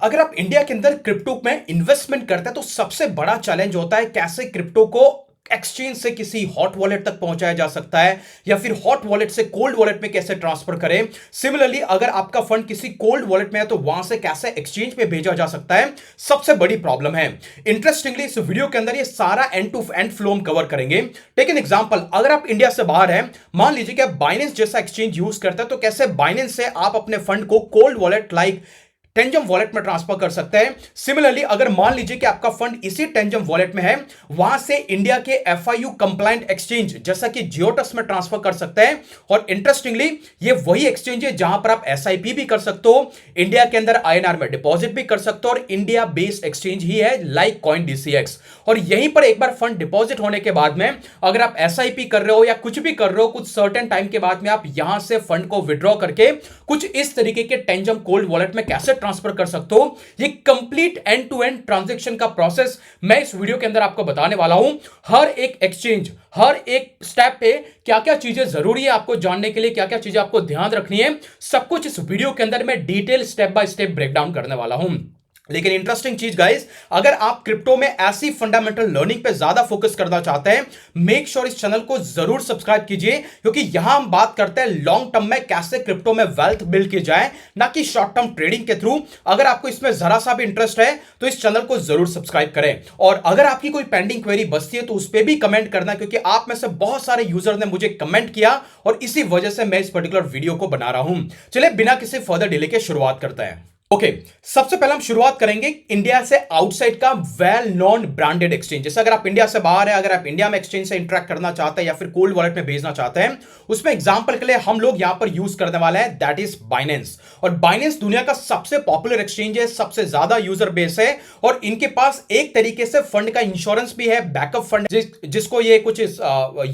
अगर आप इंडिया के अंदर क्रिप्टो में इन्वेस्टमेंट करते हैं तो सबसे बड़ा चैलेंज होता है कैसे क्रिप्टो को एक्सचेंज से किसी हॉट वॉलेट तक पहुंचाया जा सकता है या फिर हॉट वॉलेट से कोल्ड वॉलेट में कैसे ट्रांसफर करें। सिमिलरली अगर आपका फंड किसी कोल्ड वॉलेट में है तो वहां से कैसे एक्सचेंज पे भेजा जा सकता है, सबसे बड़ी प्रॉब्लम है। इंटरेस्टिंगली इस वीडियो के अंदर ये सारा एंड टू एंड फ्लो हम कवर करेंगे। टेक एन एग्जांपल, अगर आप इंडिया से बाहर हैं, मान लीजिए कि आप बाइनेंस जैसा एक्सचेंज यूज करते हैं, तो कैसे बाइनेंस से आप अपने फंड को कोल्ड वॉलेट लाइक टेंजम वॉलेट में ट्रांसफर कर सकते हैं। सिमिलरली अगर मान लीजिए कि आपका फंड इसी टेंजम वॉलेट में है, वहां से इंडिया के एफआईयू कंप्लायंट एक्सचेंज जैसा कि जियोटस में ट्रांसफर कर सकते हैं। और इंटरेस्टिंगली ये वही एक्सचेंज है जहां पर आप एसआईपी भी कर सकते हो, इंडिया के अंदर आईएनआर में डिपॉजिट भी कर सकते हो, और इंडिया बेस्ड एक्सचेंज ही है लाइक कॉइन डीसीएक्स। और यहीं पर एक बार फंड डिपॉजिट होने के बाद में अगर आप एसआईपी कर रहे हो या कुछ भी कर रहे हो, कुछ सर्टेन टाइम के बाद में आप यहां से फंड को विड्रॉ करके कुछ इस तरीके के टेंजम कोल्ड वॉलेट में कैसे ट्रांसफर कर सकते हो। ये complete end to end transaction का प्रोसेस मैं इस वीडियो के अंदर आपको बताने वाला हूं। हर एक एक्सचेंज, हर एक स्टेप पे क्या क्या चीजें जरूरी है आपको जानने के लिए, क्या क्या चीजें आपको ध्यान रखनी है, सब कुछ इस वीडियो के अंदर मैं detail step by step breakdown करने वाला हूं। लेकिन इंटरेस्टिंग चीज गाइस, अगर आप क्रिप्टो में ऐसी फंडामेंटल लर्निंग पे ज्यादा फोकस करना चाहते हैं, मेक श्योर इस चैनल को जरूर सब्सक्राइब कीजिए, क्योंकि यहां हम बात करते हैं लॉन्ग टर्म में कैसे क्रिप्टो में वेल्थ बिल्ड की जाए, ना कि शॉर्ट टर्म ट्रेडिंग के थ्रू। अगर आपको इसमें जरा सा भी इंटरेस्ट है तो इस चैनल को जरूर सब्सक्राइब करें। और अगर आपकी कोई पेंडिंग क्वेरी बचती है तो उस पर भी कमेंट करना, क्योंकि आप में से बहुत सारे यूजर ने मुझे कमेंट किया और इसी वजह से मैं इस पर्टिकुलर वीडियो को बना रहा हूं। चलिए बिना किसी फर्दर डिले के शुरुआत करते हैं। ओके, सबसे पहले हम शुरुआत करेंगे इंडिया से आउटसाइड का वेल नोन ब्रांडेड एक्सचेंज। जैसे अगर आप इंडिया से बाहर है, अगर आप इंडिया में एक्सचेंज से इंटरेक्ट करना चाहते हैं या फिर कोल्ड वॉलेट में भेजना चाहते हैं, उसमें एग्जांपल के लिए हम लोग यहां पर यूज करने वाले हैं, दैट इज बाइनेंस। और बाइनेंस दुनिया का सबसे पॉपुलर एक्सचेंज है, सबसे ज्यादा यूजर बेस है, और इनके पास एक तरीके से फंड का इंश्योरेंस भी है, बैकअप फंड, जिसको ये कुछ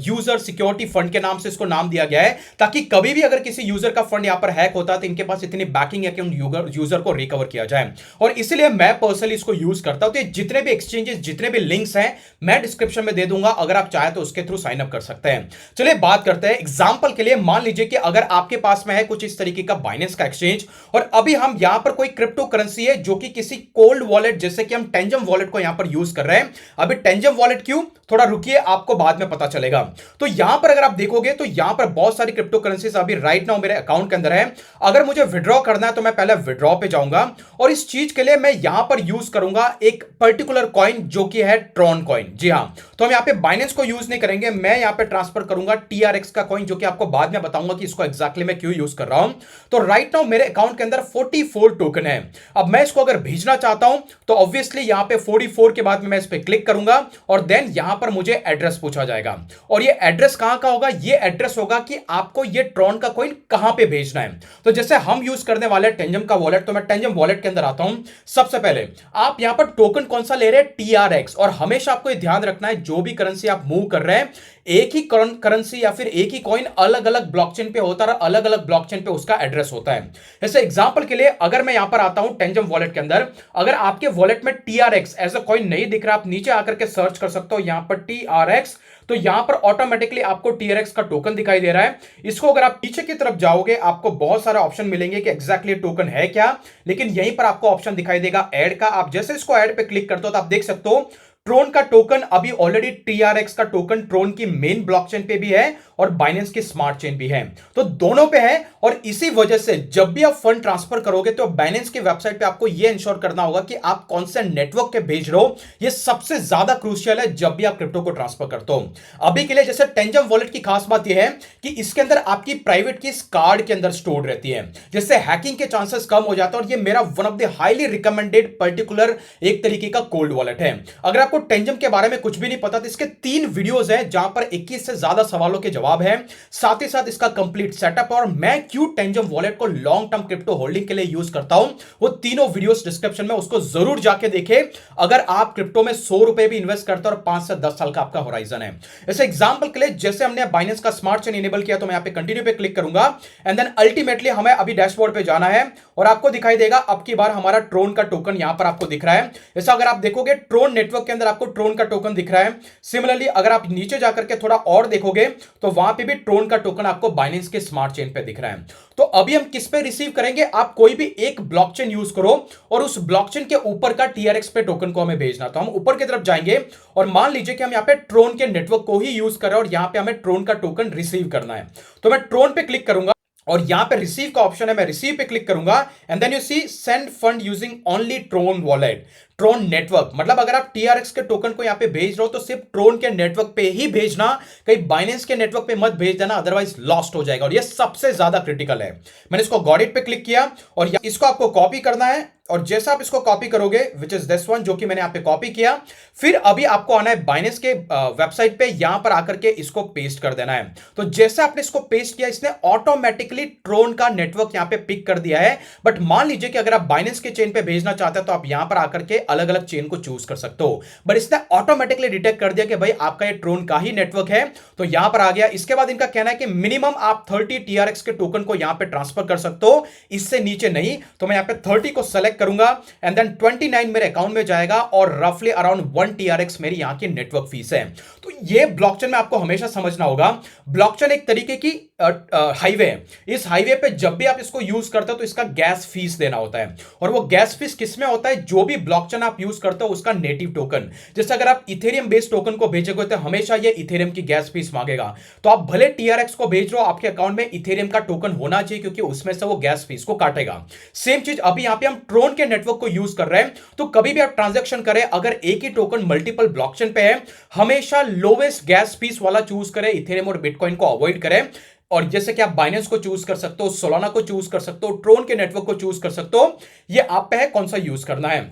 यूजर सिक्योरिटी फंड के नाम से इसको नाम दिया गया है, ताकि कभी भी अगर किसी यूजर का फंड यहां पर हैक होता है तो इनके पास इतनी बैकिंग है कि उन यूजर को रिकवर किया जाए। और इसलिए मैं पर्सनली इसको यूज करता हूं। तो जितने भी एक्सचेंजेस, जितने भी लिंक्स हैं, मैं डिस्क्रिप्शन में दे दूंगा, अगर आप चाहे तो उसके थ्रू साइन अप कर सकते हैं। चलिए बात करते हैं एग्जांपल के लिए, मान लीजिए कि अगर आपके पास में है कुछ इस तरीके का बाइनेंस का एक्सचेंज, और अभी हम यहां पर कोई क्रिप्टो करेंसी है जो कि किसी कोल्ड वॉलेट, जैसे कि हम टेंजम वॉलेट को यहां पर यूज कर रहे हैं। अभी टेंजम वॉलेट क्यों, थोड़ा रुकिए, आपको बाद में पता चलेगा। तो यहां पर अगर आप देखोगे तो यहां पर बहुत सारी क्रिप्टो करेंसीज अभी राइट नाउ मेरे अकाउंट के अंदर है। अगर मुझे विड्रॉ करना है तो मैं पहले विड्रॉ पे जाऊंगा, और इस चीज के लिए मैं यहां पर यूज करूंगा एक पर्टिकुलर कॉइन जो कि है ट्रॉन कॉइन। जी हां, तो हम यहां पे बाइनेंस को यूज नहीं करेंगे, मैं यहां पे ट्रांसफर करूंगा टीआरएक्स का कॉइन, जो कि आपको बाद में बताऊंगा कि इसको एग्जैक्टली मैं क्यों यूज कर रहा हूं। तो राइट नाउ मेरे अकाउंट के अंदर 44 टोकन है। अब मैं इसको अगर भेजना चाहता हूं तो ऑब्वियसली यहां पे 44 के बाद में मैं इस पे क्लिक करूंगा, और देन यहां पर मुझे एड्रेस पूछा जाएगा। और ये एड्रेस कहां का होगा, ये एड्रेस होगा कि आपको ये ट्रॉन का कॉइन कहां पे भेजना है। तो जैसे हम यूज करने वाले टेंजम का वॉलेट, तो मैं टेंजम वॉलेट के अंदर आता हूं। सबसे पहले आप यहां पर टोकन कौन सा ले रहे हैं, टीआरएक्स। और हमेशा आपको यह ध्यान रखना है, जो भी करेंसी आप मूव कर रहे हैं, एक ही करेंसी या फिर एक ही कॉइन अलग अलग ब्लॉकचेन पे होता है, अलग अलग ब्लॉकचेन पे उसका एड्रेस होता है। जैसे एग्जांपल के लिए अगर मैं यहां पर आता हूं टेंजम वॉलेट के अंदर, अगर आपके वॉलेट में टीआरएक्स एज अ कॉइन नहीं दिख रहा, आप नीचे आकर के सर्च कर सकते हो यहां पर टीआरएक्स, तो यहां पर ऑटोमेटिकली आपको टीआरएक्स का टोकन दिखाई दे रहा है। इसको अगर आप पीछे की तरफ जाओगे, आपको बहुत सारे ऑप्शन मिलेंगे कि एग्जैक्टली टोकन है क्या, लेकिन यहीं पर आपको ऑप्शन दिखाई देगा ऐड का। आप जैसे इसको ऐड पे क्लिक करते हो तो आप देख सकते हो ट्रोन का टोकन अभी ऑलरेडी टीआरएक्स का टोकन ट्रोन की मेन ब्लॉकचेन पे भी है और बाइनेंस की स्मार्ट चेन भी है, तो दोनों पे है। और इसी वजह से जब भी आप फंड ट्रांसफर करोगे तो बाइनेंस की वेबसाइट पे आपको यह इंश्योर करना होगा कि आप कौन से नेटवर्क के भेज रहे हो। यह सबसे ज्यादा क्रूशियल है जब भी आप क्रिप्टो को ट्रांसफर करते हो। अभी के लिए जैसे टेंजम वॉलेट की खास बात यह है कि इसके अंदर आपकी प्राइवेट की कार्ड के अंदर स्टोर रहती है, जिससे हैकिंग के चांसेस कम हो जाते हैं। और ये मेरा one of the highly recommended particular एक तरीके का कोल्ड वॉलेट है। अगर आपको टेंजम के बारे में कुछ भी नहीं पता तो इसके 3 वीडियोस हैं जहां पर 21 से ज्यादा सवालों के जवाब हैं, साथ ही साथ इसका कंप्लीट सेटअप और मैं क्यों टेंजम वॉलेट को लॉन्ग टर्म क्रिप्टो होल्डिंग के लिए यूज करता हूं, वो तीनों वीडियोस डिस्क्रिप्शन में, उसको जरूर जाके देखें अगर आप क्रिप्टो में 100 रुपए भी इन्वेस्ट करते हो और 5 से 10 साल का आपका होराइजन है। ऐसे एग्जांपल के लिए जैसे हमने बाइनेंस का स्मार्ट चेन इनेबल किया, तो मैं यहां पे कंटिन्यू पे क्लिक करूंगा, एंड देन अल्टीमेटली हमें अभी डैशबोर्ड पे जाना है और आपको दिखाई देगा अब की बार हमारा ट्रोन का टोकन यहां पर आपको दिख रहा है। जैसा अगर आप देखोगे ट्रोन नेटवर्क के अंदर आपको ट्रोन का टोकन दिख रहा है। सिमिलरली अगर आप नीचे जाकर के थोड़ा और देखोगे तो वहां पे भी ट्रोन का टोकन आपको बाइनेंस के स्मार्ट चेन पे दिख रहा है। तो अभी हम किस पे रिसीव करेंगे, आप कोई भी एक ब्लॉकचेन यूज करो और उस ब्लॉकचेन के ऊपर का टीआरएक्स पे टोकन को हमें भेजना। तो हम ऊपर की तरफ जाएंगे और मान लीजिए कि हम यहां पे ट्रोन के नेटवर्क को ही यूज कर रहे हैं और यहां पे हमें ट्रोन का टोकन रिसीव करना है। तो मैं ट्रोन पे क्लिक करूंगा और यहां पे रिसीव का ऑप्शन है, मैं रिसीव पे क्लिक करूंगा and then you see send fund using only Tron wallet, Tron network. मतलब अगर आप टीआरएक्स के टोकन को यहां पे भेज रहे हो तो सिर्फ ट्रोन के नेटवर्क पे ही भेजना, कहीं बाइनेंस के नेटवर्क पे मत भेज देना, अदरवाइज लॉस्ट हो जाएगा और ये सबसे ज्यादा क्रिटिकल है। मैंने इसको गॉट इट पे क्लिक किया और इसको आपको कॉपी करना है और जैसा आप इसको कॉपी करोगे विच इज दिस वन, जो कि मैंने यहां पे कॉपी किया, फिर अभी आपको आना है बाइनेंस के वेबसाइट पे, यहां पर आकर के इसको पेस्ट कर देना है। तो जैसे आपने इसको पेस्ट किया इसने ऑटोमेटिकली ट्रोन का नेटवर्क यहां पे पिक कर दिया है। बट मान लीजिए कि अगर आप बाइनेंस के चेन पे भेजना चाहते हैं तो आप यहां पर आकर के अलग अलग चेन को चूज कर सकते हो, बट इसने ऑटोमेटिकली डिटेक्ट कर दिया कि भाई आपका ये ट्रोन का ही नेटवर्क है, तो यहां पर आ गया। इसके बाद इनका कहना है कि मिनिमम आप 30 टीआरएक्स के टोकन को यहां पे ट्रांसफर कर सकते हो, इससे नीचे नहीं। तो मैं यहां पे 30 को सेलेक्ट करूंगा एंड देन 29 मेरे अकाउंट में जाएगा और रफली अराउंड 1 टीआरएक्स मेरी यहां की नेटवर्क फीस है। तो ये ब्लॉकचेन में आपको हमेशा समझना होगा, ब्लॉकचेन एक तरीके की हाईवे है। इस हाईवे पे जब भी आप इसको यूज करते हो तो इसका गैस फीस देना होता है और वो गैस फीस किसमें होता है, जो भी ब्लॉकचेन आप यूज करते हो उसका नेटिव टोकन। जैसे अगर आप इथेरियम बेस्ड टोकन को भेजोगे तो हमेशा ये इथेरियम की गैस फीस मांगेगा। तो आप भले टीआरएक्स को भेज रहे हो, आपके अकाउंट में इथेरियम का टोकन होना चाहिए क्योंकि उसमें से वो गैस फीस को काटेगा। सेम चीज अभी यहां पे हम ट्रोन के नेटवर्क को यूज कर रहे हैं, तो कभी भी आप ट्रांजैक्शन करें अगर एक ही टोकन मल्टीपल ब्लॉकचेन पे है, हमेशा लोवेस्ट गैस फीस वाला चूज करें, इथेरियम और बिटकॉइन को अवॉइड करें। और जैसे कि आप बाइनेंस को चूज कर सकते हो, सोलाना को चूज कर सकते हो, ट्रोन के नेटवर्क को चूज कर सकते हो, ये आप पे है कौन सा यूज करना है।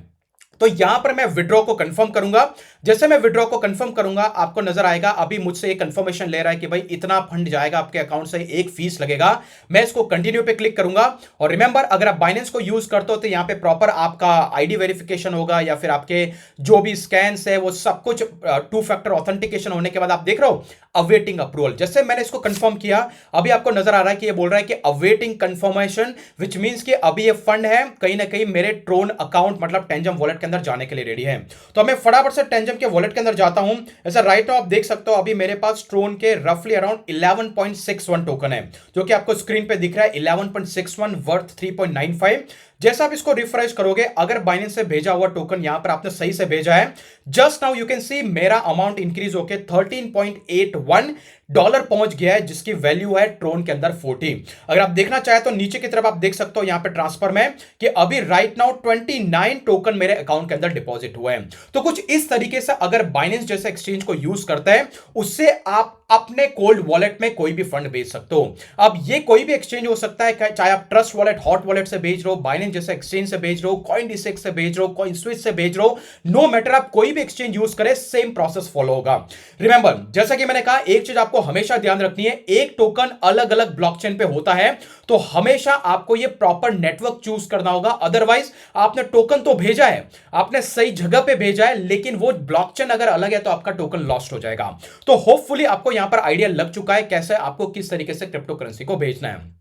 तो यहां पर मैं विड्रॉ को कंफर्म करूंगा। जैसे मैं विड्रॉ को कंफर्म करूंगा आपको नजर आएगा अभी मुझसे एक कंफर्मेशन ले रहा है कि भाई इतना फंड जाएगा आपके अकाउंट से, एक फीस लगेगा। मैं इसको कंटिन्यू पे क्लिक करूंगा और रिमेंबर अगर आप बाइनेंस को यूज करते हो तो यहां पे प्रॉपर आपका आईडी वेरिफिकेशन होगा या फिर आपके जो भी स्कैन्स है वो सब कुछ 2 फैक्टर ऑथेंटिकेशन होने के बाद आप देख रहे हो अवेटिंग अप्रूवल। जैसे मैंने इसको कंफर्म किया अभी आपको नजर आ रहा है कि ये बोल रहा है कि अवेटिंग कंफर्मेशन, विच मींस कि अभी ये फंड है कहीं ना कहीं मेरे ट्रोन अकाउंट मतलब टेंजम वॉलेट के अंदर जाने के लिए रेडी है। तो मैं फटाफट से टेंजम के वॉलेट के अंदर जाता हूं। ऐसा राइट नाउ आप देख सकते हो अभी मेरे पास ट्रोन के रफली अराउंड 11.61 टोकन है, जो कि आपको स्क्रीन पे दिख रहा है 11.61 वर्थ 3.95। जैसा आप इसको रिफ्रेश करोगे, अगर बाइनेंस से भेजा हुआ टोकन यहां पर आपने सही से भेजा है, just now you can see मेरा अमाउंट इंक्रीज होकर 13.81 डॉलर पहुंच गया है, जिसकी वैल्यू है ट्रोन के अंदर 40। अगर आप देखना चाहे तो नीचे की तरफ आप देख सकते हो यहां पे ट्रांसफर में कि अभी राइट नाउ 29 टोकन मेरे अकाउंट के अंदर डिपॉजिट हुए हैं। तो कुछ इस तरीके से अगर बाइनेंस जैसे एक्सचेंज को यूज करते हैं उससे आप अपने कोल्ड वॉलेट में कोई भी फंड भेज सकते हो। अब ये कोई भी एक्सचेंज हो सकता है, चाहे आप ट्रस्ट वॉलेट, हॉट वॉलेट से भेज रहे हो, बाइनेंस जैसे एक्सचेंज से भेज रहे हो, कॉइन डिसेक्स से भेज रहे हो, कॉइन स्विच से भेज रहे हो, नो मैटर आप कोई भी एक्सचेंज यूज करें सेम प्रोसेस फॉलो होगा। रिमेंबर जैसा कि मैंने कहा एक चीज आपको हमेशा ध्यान रखनी है, एक टोकन अलग अलग ब्लॉकचेन पे होता है तो हमेशा आपको ये प्रॉपर नेटवर्क चूज करना होगा। अदरवाइज आपने टोकन तो भेजा है, आपने सही जगह पे भेजा है, लेकिन वो ब्लॉकचेन अगर अलग है तो आपका टोकन लॉस्ट हो जाएगा। तो होपफुली आपको यहां पर आइडिया लग चुका है कैसे आपको किस तरीके से क्रिप्टो करेंसी को भेजना है।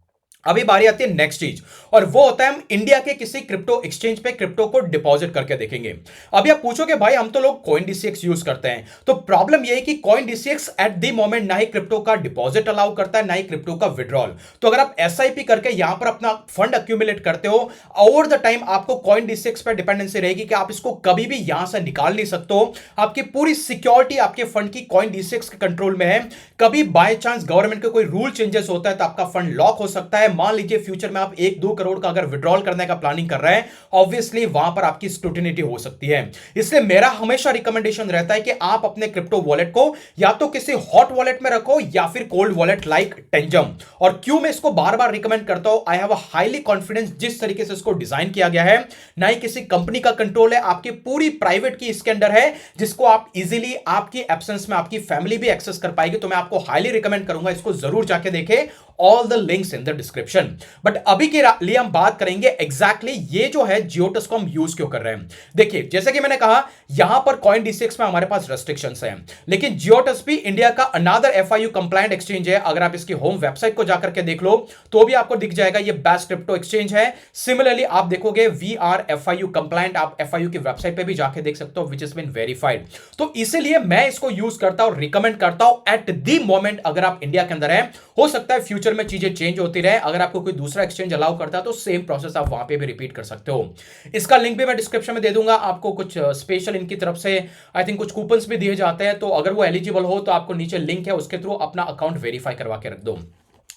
अभी बारी आती है नेक्स्ट चीज और वो होता है हम इंडिया के किसी क्रिप्टो एक्सचेंज पे क्रिप्टो को डिपॉजिट करके देखेंगे। अभी आप पूछोगे भाई हम तो लोग कॉइन डीसीएक्स यूज करते हैं, तो प्रॉब्लम ये है कि coin DCX at the moment ना ही क्रिप्टो का डिपॉजिट अलाउ करता है ना ही क्रिप्टो का विड्रॉल। तो अगर आप एसआईपी करके यहां पर अपना फंड अक्यूमुलेट करते हो, ओवर द टाइम आपको कॉइन डीसीएक्स पर डिपेंडेंसी रहेगी कि आप इसको कभी भी यहां से निकाल नहीं सकते हो। आपकी पूरी सिक्योरिटी आपके फंड की कॉइन डीसीएक्स के कंट्रोल में है। कभी बाय चांस गवर्नमेंट का कोई रूल चेंजेस होता है तो आपका फंड लॉक हो सकता है। मान लीजिए फ्यूचर में आप 1-2 करोड़ का अगर विड्रॉल करने का प्लानिंग कर रहे हैं, ऑब्वियसली वहां पर आपकी स्क्रूटिनिटी हो सकती है। इसलिए मेरा हमेशा रिकमेंडेशन रहता है कि आप अपने क्रिप्टो वॉलेट को या तो किसी हॉट वॉलेट में रखो या फिर कोल्ड वॉलेट लाइक टेंजम। और क्यों मैं इसको बार बार रिकमेंड करता हूं, I have a highly confidence जिस तरीके से इसको डिजाइन किया गया है, ना ही किसी कंपनी का कंट्रोल है, आपकी पूरी प्राइवेट की इसके अंदर है, जिसको आप इजीली आपकी एब्सेंस में आपकी फैमिली भी एक्सेस कर पाएगी। तो मैं आपको हाईली रिकमेंड करूंगा इसको जरूर जाके देखें all the links in the description. But अभी के लिए हम बात करेंगे एग्जैक्टली ये जो है जियोटस को हम यूज क्यों कर रहे हैं। देखिए जैसे कि मैंने कहा यहां पर कॉइन डीसीएक्स में हमारे पास रेस्ट्रिक्शंस हैं, लेकिन जियोटस भी इंडिया का अनदर एफआईयू कंप्लायंट एक्सचेंज है। अगर आप इसकी होम वेबसाइट को जाकर के देख लो तो भी आपको दिख जाएगा ये बेस्ट क्रिप्टो एक्सचेंज है। सिमिलरली आप देखोगे वी आर एफआईयू कंप्लायंट, आप एफआईयू की वेबसाइट पे भी जाके देख सकते हो, विच इज बीन वेरीफाइड। तो इसीलिए मैं इसको यूज करता हूं, रिकमेंड करता हूं एट द मोमेंट। अगर आप इंडिया के अंदर है, हो सकता है फ्यूचर में चीजें चेंज होती रहे, अगर आपको कोई दूसरा एक्सचेंज अलाउ करता है तो सेम प्रोसेस आप वहां पे भी रिपीट कर सकते हो। इसका लिंक भी मैं डिस्क्रिप्शन में दे दूंगा। आपको कुछ स्पेशल इनकी तरफ से आई थिंक कुछ कूपन्स भी दिए जाते हैं, तो अगर वो एलिजिबल हो तो आपको नीचे लिंक है, उसके थ्रू अपना अकाउंट वेरीफाई करवा के रख दो।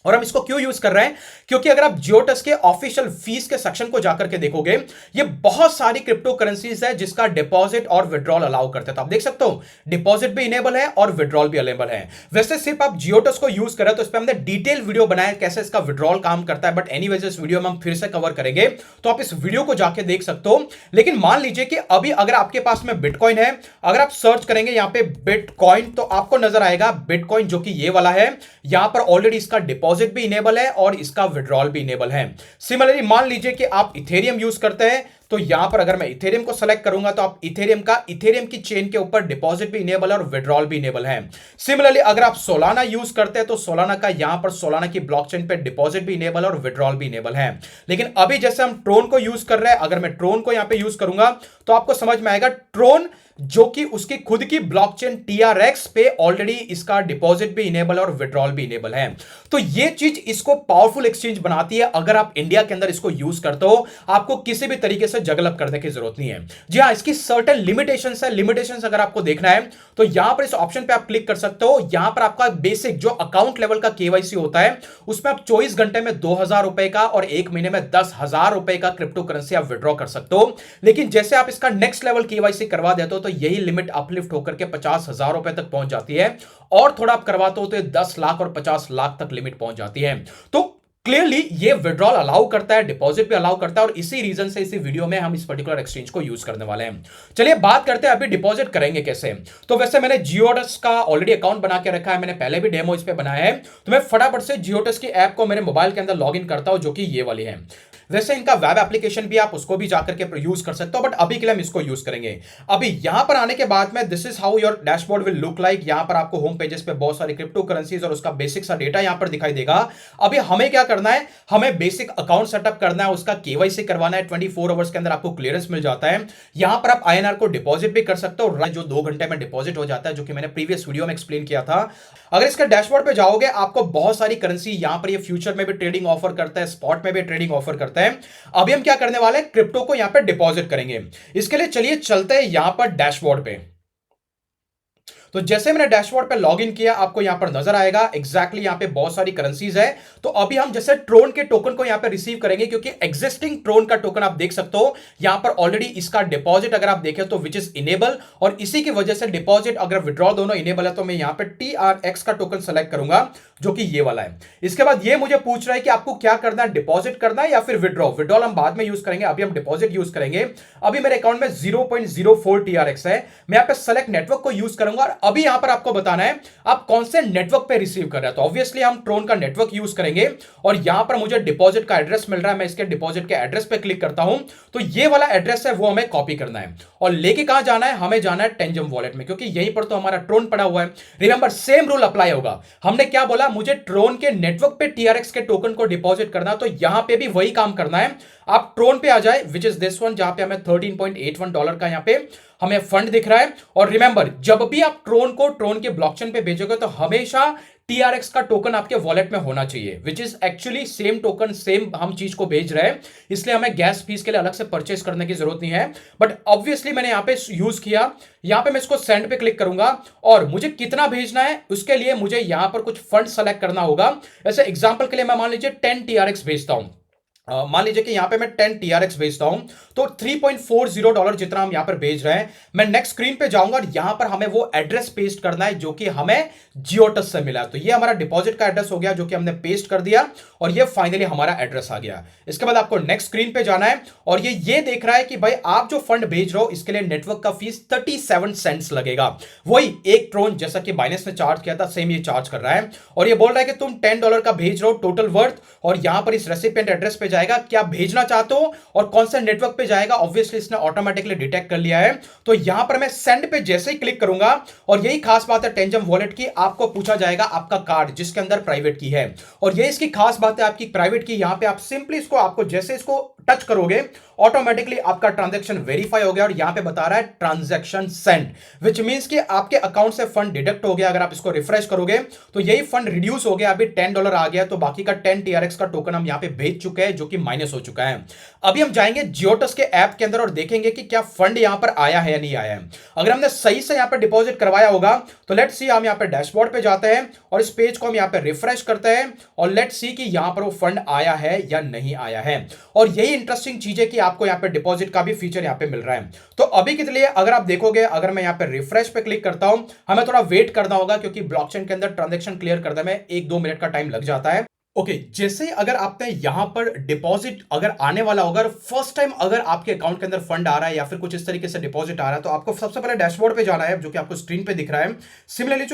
और हम इसको क्यों यूज कर रहे हैं, क्योंकि अगर आप जियोटस के ऑफिशियल फीस के सेक्शन को जाकर के देखोगे, ये बहुत सारी क्रिप्टो करेंसीज है जिसका डिपॉजिट और विड्रॉल अलाउ करते हैं। तो आप देख सकते हो डिपॉजिट भी इनेबल है और विड्रॉल भी अवेलेबल है। वैसे सिर्फ आप जियोटस को यूज करें तो इस पर हमने डिटेल वीडियो बनाया कैसे इसका विड्रॉल काम करता है, बट एनीवेज इस वीडियो में हम फिर से कवर करेंगे, तो आप इस वीडियो को जाके देख सकते हो। लेकिन मान लीजिए कि अभी अगर आपके पास में बिटकॉइन है, अगर आप सर्च करेंगे यहां पे बिटकॉइन तो आपको नजर आएगा बिटकॉइन जो कि ये वाला है, यहां पर ऑलरेडी इसका डिपॉजिट भी इनेबल है और इसका विड्रॉल भी इनेबल है। सिमिलरली मान लीजिए कि आप इथेरियम यूज करते हैं, तो यहां पर अगर मैं इथेरियम को सेलेक्ट करूंगा तो आप इथेरियम की चेन के ऊपर डिपॉजिट भी इनेबल है और विड्रॉल भी इनेबल है। सिमिलरली अगर आप सोलाना यूज करते हैं तो सोलाना का यहां पर सोलाना की ब्लॉकचेन पे डिपॉजिट भी इनेबल है और विड्रॉल भी इनेबल है। लेकिन अभी जैसे हम ट्रोन को यूज कर रहे हैं, अगर मैं ट्रोन को यहां पे यूज करूंगा तो आपको समझ में आएगा ट्रोन जो कि उसकी खुद की ब्लॉकचेन टीआरएक्स पे ऑलरेडी इसका डिपॉजिट भी इनेबल और विड्रॉल भी इनेबल है। तो ये चीज इसको पावरफुल एक्सचेंज बनाती है। अगर आप इंडिया के अंदर इसको यूज करते हो, आपको किसी भी तरीके से जगलप करने की जरूरत नहीं है। जी हां, इसकी सर्टेन लिमिटेशंस है। लिमिटेशंस अगर आपको देखना है तो यहां पर इस ऑप्शन पे आप क्लिक कर सकते हो। यहां पर आपका बेसिक जो अकाउंट लेवल का केवाईसी होता है उसमें आप 24 घंटे में 2000 रुपए का और 1 महीने में 10,000 रुपए का क्रिप्टो करेंसी आप विड्रॉ कर सकते हो। लेकिन जैसे आप इसका नेक्स्ट लेवल केवाईसी करवा देते हो तो यही लिमिट अपलिफ्ट होकर के 50,000 रुपए तक पहुंच जाती है, और थोड़ा आप करवाते हो तो 10 लाख और 50 लाख तक लिमिट पहुंच जाती है। तो क्लियरली ये विड्रॉल अलाउ करता है, डिपॉजिट भी अलाउ करता है, और इसी रीजन से इसी वीडियो में हम इस पर्टिकुलर एक्सचेंज को यूज करने वाले हैं। चलिए बात करते हैं अभी डिपॉजिट करेंगे कैसे। तो वैसे मैंने जियोटस का ऑलरेडी अकाउंट बना के रखा है, मैंने पहले भी डेमो इस पे बनाया है, तो मैं फटाफट से जियोटस की ऐप को मेरे मोबाइल के अंदर लॉग इन करता हूं, जो कि ये वाली है। वैसे इनका वेब एप्लीकेशन भी आप उसको भी जाकर के यूज कर सकते हो, बट अभी के लिए हम इसको यूज करेंगे। अभी यहां पर आने के बाद में this is how your dashboard will look like. यहां पर आपको होम पेजेस पे बहुत सारी क्रिप्टो करेंसीज और उसका बेसिक सा डेटा यहां पर दिखाई देगा। अभी हमें क्या करना है, हमें बेसिक अकाउंट सेटअप करना है, उसका केवाईसी करवाना है। 24 आवर्स के अंदर आपको क्लियरेंस मिल जाता है। यहां पर आप आईएनआर को डिपॉजिट भी कर सकते हो, जो 2 घंटे में डिपॉजिट हो जाता है, जो कि मैंने प्रीवियस वीडियो में एक्सप्लेन किया था। अगर इसके डैशबोर्ड पे जाओगे आपको बहुत सारी करेंसी यहां पर ये फ्यूचर में भी ट्रेडिंग ऑफर करता है, स्पॉट में भी ट्रेडिंग ऑफर करता है। अभी हम क्या करने वाले हैं, क्रिप्टो को यहां पे डिपॉजिट करेंगे। इसके लिए चलिए चलते हैं यहां पर डैशबोर्ड पे। तो जैसे मैंने डैशबोर्ड पे लॉगिन किया, आपको यहां पर नजर आएगा एग्जैक्टली यहां पे बहुत सारी करेंसीज है। तो अभी हम जैसे ट्रोन के टोकन को यहां पे रिसीव करेंगे, क्योंकि एग्जिस्टिंग ट्रोन का टोकन आप देख सकते हो यहां पर ऑलरेडी इसका डिपॉजिट अगर आप देखें तो विच इज इनेबल, और इसी की वजह से डिपॉजिट अगर विड्रॉ दोनों इनेबल है। तो मैं यहां पे टीआरएक्स का टोकन सेलेक्ट करूंगा, जो कि ये वाला है। इसके बाद ये मुझे पूछ रहा है कि आपको क्या करना है, डिपॉजिट करना है या फिर विड्रॉ। विड्रॉल हम बाद में यूज करेंगे, अभी हम डिपॉजिट यूज करेंगे। अभी मेरे अकाउंट में 0.04 टीआरएक्स है। मैं यहां पे सेलेक्ट नेटवर्क को यूज करूंगा, और अभी यहां पर आपको बताना है आप कौन से नेटवर्क पे रिसीव कर रहे हैं। तो ऑब्वियसली हम ट्रोन का नेटवर्क यूज करेंगे, और यहां पर मुझे डिपॉजिट का एड्रेस मिल रहा है। मैं इसके डिपॉजिट के एड्रेस पे क्लिक करता हूं, तो ये वाला एड्रेस है वो हमें कॉपी करना है, और लेके कहां जाना है, हमें जाना है टेंजम वॉलेट में, क्योंकि यहीं पर तो हमारा ट्रोन पड़ा हुआ है। रिमेंबर सेम रूल अप्लाई होगा। हमने क्या बोला, मुझे ट्रोन के नेटवर्क पे टीआरएक्स के टोकन को डिपॉजिट करना, तो यहां पे भी वही काम करना है। आप ट्रोन पे आ जाए, विच इज दिस वन, जहां पे हमें $13.81 का यहां पे हमें फंड दिख रहा है। और रिमेंबर जब भी आप ट्रोन को ट्रोन के ब्लॉकचेन पे भेजोगे तो हमेशा टीआरएक्स का टोकन आपके वॉलेट में होना चाहिए, which is actually same token, same हम चीज को भेज रहे हैं, इसलिए हमें गैस फीस के लिए अलग से परचेस करने की जरूरत नहीं है। बट ऑब्वियसली मैंने यहां पे यूज किया। यहां पे मैं इसको सेंड पे क्लिक करूंगा, और मुझे कितना भेजना है उसके लिए मुझे यहां पर कुछ फंड सेलेक्ट करना होगा। ऐसे एग्जांपल के लिए मैं मान लीजिए 10 टीआरएक्स भेजता हूं। मान लीजिए कि यहां पे मैं 10 टीआरएक्स भेजता हूं, तो $3.40 जितना हम यहां पर भेज रहे हैं। मैं नेक्स्ट स्क्रीन पे जाऊंगा और यहां पर हमें वो एड्रेस पेस्ट करना है जो कि हमें जियोटस से मिला। तो ये हमारा डिपॉजिट का एड्रेस हो गया जो कि हमने पेस्ट कर दिया, और ये फाइनली हमारा एड्रेस आ गया। इसके बाद आपको नेक्स्ट स्क्रीन पे जाना है, और ये देख रहा है कि भाई आप जो फंड भेज रहे हो इसके लिए नेटवर्क का फीस 37 सेंट्स लगेगा। वही एक ट्रोन जैसा कि बाइनेंस ने चार्ज किया था, सेम ये चार्ज कर रहा है। और ये बोल रहा है कि तुम $10 का भेज रहे हो टोटल वर्थ, और यहां पर इस रेसिपिएंट एड्रेस पे जाएगा क्या भेजना चाहते हो और कौन सा नेटवर्क पे जाएगा। ऑब्वियसली इसने ऑटोमेटिकली डिटेक्ट कर लिया है। तो यहां पर मैं सेंड पे जैसे ही क्लिक करूंगा, और यही खास बात है टेंजम वॉलेट की, आपको पूछा जाएगा आपका कार्ड जिसके अंदर प्राइवेट की है। और ये इसकी खास बात है आपकी प्राइवेट की। यहां पे आप सिंपली इसको, आपको जैसे इसको टच करोगे ऑटोमेटिकली आपका ट्रांजैक्शन वेरीफाई हो गया, और यहां पे बता रहा है ट्रांजैक्शन सेंड, विच मींस कि आपके अकाउंट से फंड डिडक्ट हो गया। अगर आप इसको रिफ्रेश करोगे तो यही फंड रिड्यूस हो गया, अभी $10 आ गया, तो बाकी का 10 टीआरएक्स का टोकन हम यहां पे भेज चुके हैं जो कि माइनस हो चुका है। अभी हम जाएंगे जियोटस के ऐप के अंदर और देखेंगे कि क्या फंड यहां पर आया है या नहीं आया है। अगर हमने सही से यहां पर डिपॉजिट करवाया होगा तो लेट्स सी, हम यहां पे डैशबोर्ड पे जाते हैं और इस पेज को हम यहां पे रिफ्रेश करते हैं, और लेट्स सी कि यहां पर वो फंड आया है या नहीं आया है। और यही इंटरेस्टिंग चीज है कि आपको यहां पे डिपॉजिट का भी फीचर यहां पे मिल रहा है। तो अभी के लिए अगर आप देखोगे, अगर मैं यहां पे रिफ्रेश पे क्लिक करता हूं, हमें थोड़ा वेट करना होगा क्योंकि ब्लॉकचेन के अंदर ट्रांजैक्शन क्लियर करने में 1-2 मिनट का टाइम लग जाता है। ओके, जैसे ही अगर आपने यहां पर डिपॉजिट अगर आने वाला होगा, फर्स्ट टाइम अगर आपके अकाउंट के अंदर फंड आ रहा है या फिर कुछ इस तरीके से डिपॉजिट आ रहा है, तो आपको सबसे पहले डैशबोर्ड पे जाना है जो कि आपको स्क्रीन पे दिख रहा है। सिमिलरली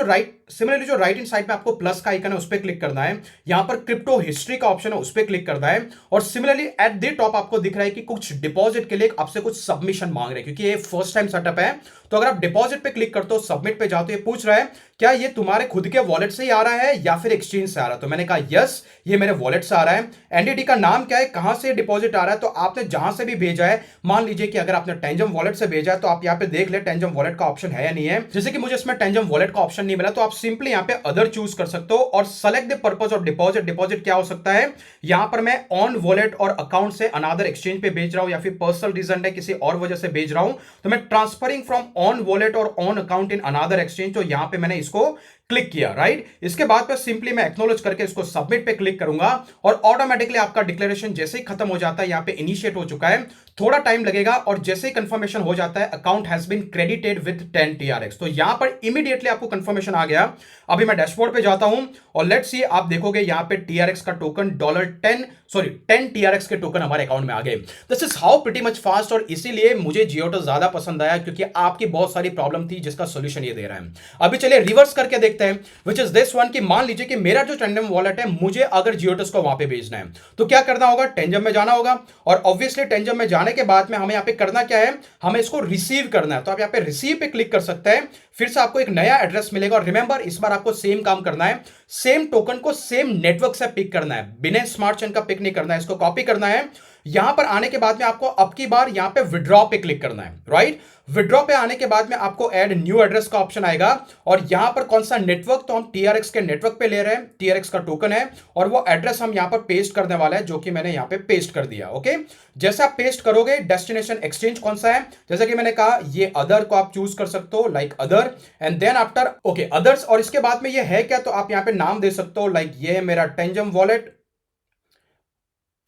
जो राइट इन साइड में आपको प्लस का आइकन है उस पर क्लिक करना है। यहां पर क्रिप्टो हिस्ट्री का ऑप्शन है उस पर क्लिक करना है, और सिमिलरली एट द टॉप आपको दिख रहा है कि कुछ डिपॉजिट के लिए आपसे कुछ सबमिशन मांग रहे हैं, क्योंकि ये फर्स्ट टाइम सेटअप है। तो अगर आप डिपॉजिट पे क्लिक करते हो, सबमिट पे जाते हो, ये पूछ रहा है क्या ये तुम्हारे खुद के वॉलेट से ही आ रहा है या फिर एक्सचेंज से आ रहा है। तो मैंने कहा यस, ये मेरे वॉलेट से आ रहा है। एनटीटी का नाम क्या है, कहां से डिपॉजिट आ रहा है, तो आपने जहां से भी भेजा है, मान लीजिए कि अगर आपने टेंजम वॉलेट से भेजा है तो आप यहां पे देख ले टेंजम वॉलेट का ऑप्शन है या नहीं है। जैसे कि मुझे इसमें टेंजम वॉलेट का ऑप्शन नहीं मिला, तो आप सिंपली यहां पे अदर चूज कर सकते हो और select the purpose of deposit. Deposit क्या हो सकता है, यहां पर मैं ऑन वॉलेट और अकाउंट से अनदर एक्सचेंज पे भेज रहा हूं, या फिर पर्सनल रीजन है किसी और वजह से भेज रहा हूं, तो मैं ट्रांसफरिंग फ्रॉम ऑन वॉलेट और on account in another exchange, तो यहां पे मैंने इसको क्लिक किया, राइट। इसके बाद पे सिंपली मैं एक्नॉलेज करके इसको सबमिट पे क्लिक करूंगा, और ऑटोमेटिकली आपका डिक्लेरेशन जैसे ही खत्म हो जाता है, यहां पे इनिशिएट हो चुका है। थोड़ा टाइम लगेगा, और जैसे ही कंफर्मेशन हो जाता है account has been credited with 10 TRX, तो यहां पर इमीडिएटली आपको कंफर्मेशन आ गया। अभी मैं डैशबोर्ड पे जाता हूं और लेट्स सी, आप देखोगे यहां पे टीआरएक्स का टोकन $10 टीआरएक्स के टोकन हमारे अकाउंट में आ गए। This is how pretty much fast, और इसीलिए मुझे जियोटस ज्यादा पसंद आया क्योंकि आपकी बहुत सारी प्रॉब्लम थी जिसका सोल्यूशन ये दे रहा है। अभी चलिए रिवर्स करके देखते हैं, विच इज दिस वन, कि मान लीजिए कि मेरा जो टेंजम वॉलेट है, मुझे अगर जियोटस को वहां पे भेजना है तो क्या करना होगा, टेंजम में जाना होगा, और ऑब्वियसली टेंजम में जाने के बाद में हमें यहाँ पे करना क्या है, हमें इसको रिसीव करना है। तो आप यहाँ पे रिसीव पे क्लिक कर सकते हैं, फिर से आपको एक नया एड्रेस मिलेगा, और रिमेंबर इस बार आपको सेम काम करना है, सेम टोकन को सेम नेटवर्क से पिक करना है, बिना स्मार्ट चेन का पिक नहीं करना है, इसको कॉपी करना है। यहां पर आने के बाद में आपको अब की बार यहां पे विड्रॉ पे क्लिक करना है, राइट। विड्रॉ पे आने के बाद में आपको ऐड न्यू एड्रेस का ऑप्शन आएगा, और यहां पर कौन सा नेटवर्क, तो हम टीआरएक्स के नेटवर्क पे ले रहे हैं, टीआरएक्स का टोकन है, और वो एड्रेस हम यहां पर पेस्ट करने वाला है जो कि मैंने यहां पे पेस्ट कर दिया। ओके, जैसे आप पेस्ट करोगे, डेस्टिनेशन एक्सचेंज कौन सा है, जैसे कि मैंने कहा ये अदर को आप चूज कर सकते हो, like other, and then after okay others, और इसके बाद में ये है क्या, तो आप यहां पे नाम दे सकते हो, लाइक ये है मेरा टेंजम वॉलेट।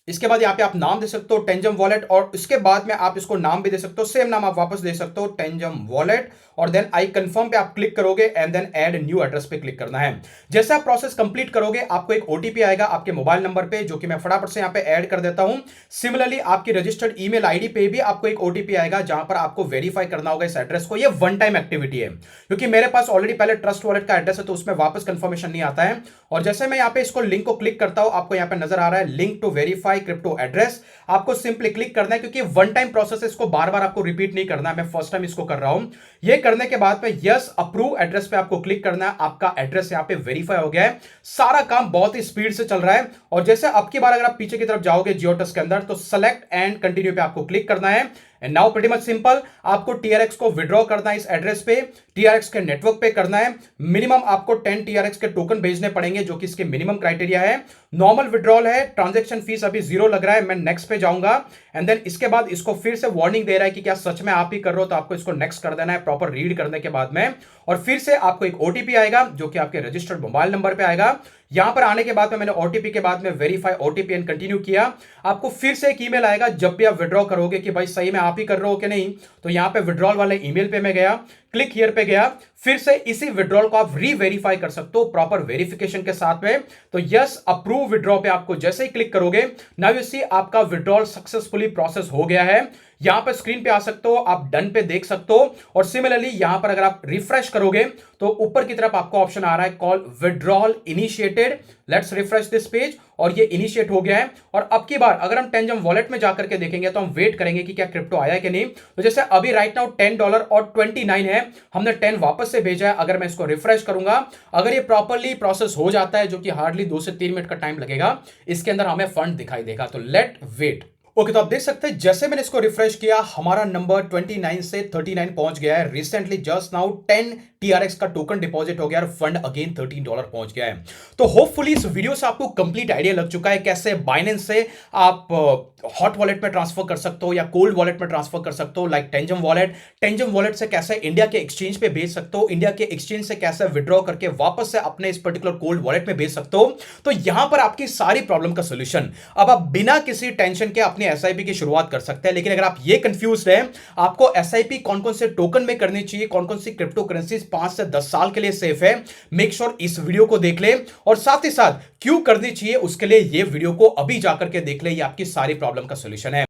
इसके बाद यहाँ पे आप नाम दे सकते हो टेंजम वॉलेट, और इसके बाद में आप इसको नाम भी दे सकते हो, सेम नाम आप वापस दे सकते हो टेंजम वॉलेट, और देन आई कंफर्म पे आप क्लिक करोगे, and then add new address पे क्लिक करना है। जैसे आप प्रोसेस कंप्लीट करोगे, आपको एक ओटीपी आएगा आपके मोबाइल नंबर पे, जो कि मैं फटाफट से यहाँ पे ऐड कर देता हूं। सिमिलरली आपकी रजिस्टर्ड ईमेल आईडी पे भी आपको एक ओटीपी आएगा, जहां पर आपको वेरीफाई करना होगा इस एड्रेस को। ये वन टाइम एक्टिविटी है, क्योंकि मेरे पास ऑलरेडी पहले ट्रस्ट वॉलेट का एड्रेस है, तो उसमें वापस कंफर्मेशन नहीं आता है। और जैसे मैं यहाँ पे इसको लिंक को क्लिक करता हूं, आपको यहाँ पे नजर आ रहा है link to verify crypto address, आपको सिंपली क्लिक करना है, क्योंकि वन टाइम प्रोसेस है, इसको बार बार आपको रिपीट नहीं करना है, मैं फर्स्ट टाइम इसको कर रहा हूं। ये करने के बाद में यस अप्रूव एड्रेस पे आपको क्लिक करना है, आपका एड्रेस यहां पे वेरीफाई हो गया है। सारा काम बहुत ही स्पीड से चल रहा है। और जैसे अब की बार अगर आप पीछे की तरफ जाओगे जियोटस के अंदर, तो सेलेक्ट एंड कंटिन्यू पे आपको क्लिक करना है। And now pretty much simple, आपको टीआरएक्स को विड्रॉ करना है इस एड्रेस पे, टीआरएक्स के नेटवर्क पे करना है। मिनिमम आपको 10 टीआरएक्स के टोकन भेजने पड़ेंगे, जो कि इसके मिनिमम क्राइटेरिया है। नॉर्मल विड्रॉल है, ट्रांजैक्शन फीस अभी 0 लग रहा है। मैं नेक्स्ट पे जाऊंगा, एंड देन इसके बाद इसको फिर से वार्निंग दे रहा है कि क्या सच में आप ही कर रहे हो, तो आपको इसको नेक्स्ट कर देना है प्रॉपर रीड करने के बाद में। और फिर से आपको एक ओटीपी आएगा जो कि आपके रजिस्टर्ड मोबाइल नंबर पे आएगा। यहां पर आने के बाद में मैंने ओटीपी के बाद में वेरीफाई ओटीपी एंड कंटिन्यू किया। आपको फिर से एक ईमेल आएगा जब भी आप विड्रॉ करोगे कि भाई सही में आप ही कर रहे हो कि नहीं। तो यहां पे विड्रॉल वाले ईमेल पे मैं गया, क्लिक हियर पे गया, फिर से इसी विड्रॉल को आप री-वेरीफाई कर सकते हो प्रॉपर वेरिफिकेशन के साथ में। तो यस अप्रूव विड्रॉ पे आपको जैसे ही क्लिक करोगे, नाउ यू सी आपका विड्रॉल सक्सेसफुली प्रोसेस हो गया है। यहां पर स्क्रीन पे आ सकते हो, आप डन पे देख सकते हो। और सिमिलरली यहां पर अगर आप रिफ्रेश करोगे तो ऊपर की तरफ आपको ऑप्शन आ रहा है call withdrawal initiated. Let's refresh this page, और ये इनिशिएट हो गया है। और अब की बार अगर हम टेंजम वॉलेट में जाकर के देखेंगे तो हम वेट करेंगे कि क्या क्रिप्टो आया कि नहीं। तो जैसे अभी राइट नाउ $10 और 29 है, हमने 10 वापस से भेजा है। अगर मैं इसको रिफ्रेश करूंगा, अगर ये प्रॉपरली प्रोसेस हो जाता है, जो कि हार्डली 2 से 3 मिनट का टाइम लगेगा, इसके अंदर हमें फंड दिखाई देगा। तो लेट वेट। ओके, तो आप देख सकते हैं जैसे मैंने इसको रिफ्रेश किया, हमारा नंबर 29 से 39 पहुंच गया है। रिसेंटली जस्ट नाउ 10 TRX का टोकन डिपॉजिट हो गया और फंड अगेन $13 पहुंच गया है। तो होपफुली इस वीडियो से आपको कंप्लीट आइडिया लग चुका है कैसे बाइनेंस से आप हॉट वॉलेट में ट्रांसफर कर सकते हो या कोल्ड वॉलेट में ट्रांसफर कर सकते हो, लाइक टेंजम वॉलेट। टेंजम वॉलेट से कैसे इंडिया के एक्सचेंज पे भेज सकते हो, इंडिया के एक्सचेंज से कैसे विड्रॉ करके वापस से अपने इस पर्टिकुलर कोल्ड वॉलेट में भेज सकते हो। तो यहां पर आपकी सारी प्रॉब्लम का सोल्यूशन, अब आप बिना किसी टेंशन के अपनी एसआईपी की शुरुआत कर सकते हैं। लेकिन अगर आप ये कंफ्यूज्ड हैं आपको एसआईपी कौन कौन से टोकन में करनी चाहिए, कौन कौन सी क्रिप्टो करेंसी 5 से 10 साल के लिए सेफ है, मेक श्योर इस वीडियो को देख ले। और साथ ही साथ क्यों करनी चाहिए उसके लिए ये वीडियो को अभी जाकर के देख ले, ये आपकी सारी प्रॉब्लम का सॉल्यूशन है।